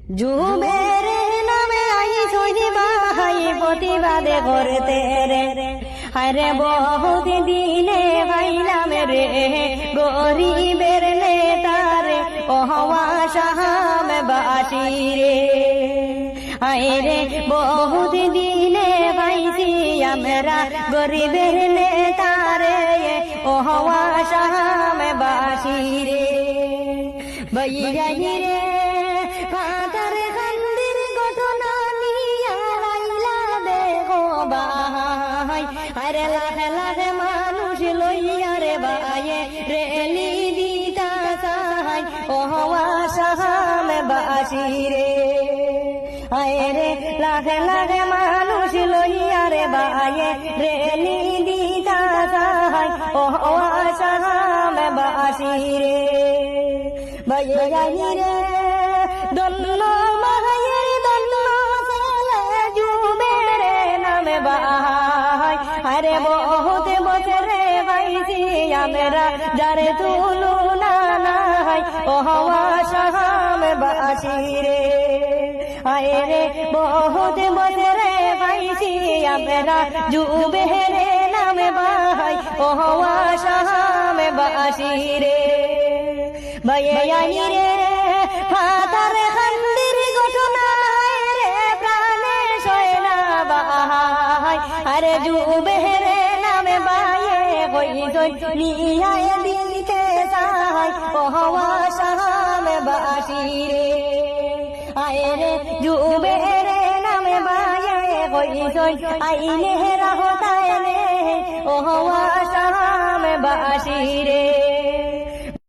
যুবের নামে I সজিবা high প্রতিবাদে করতে রে আরে বহুত দিনে ভাইলাম রে গরিবের নেতারে ওহওয়া শাহাম বাসি রে আরে বহুত দিনে ভাইছি আমরা গরিবের নেতারে ওহওয়া শাহাম বাসি রে ভাইয়া রে ফাতার খান্দির ঘটনা নিয়া আইলা দেখো ভাই আরে লাখ লাখ মানুষ লইয়া রে ভাইয়ে রেলি দিতা সাহাই ওহওয়া শাহাম বাসি রে আরে লাখ লাখ মানুষ লইয়া রে ভাইয়ে রেলি দিতা সাহাই ওহওয়া শাহাম বাসি রে ভাইয়া রে দন্ন মায়ের দন্ন ছেলে যুবের নামে ভাই আরে বহুত বছরে ভাইছি আমরা যারে তুলু না নাই ওহওয়া শাহাম বাসি রে আরে বহুত বছরে ভাইছি আমরা যুবের নামে ভাই ওহওয়া শাহাম বাসি রে ভাইয়া রে ফাতার খান্দির ঘটনা রে প্রাণে সয়না বাহাই আরে যুবের নামে বায়ে কইছই নিহায় দিতে চাই ওহওয়া শাহাম বাসি রে আরে যুবের নামে বায়ে কইছই আইনে রাহতায় নে ওহওয়া শাহাম বাসি রে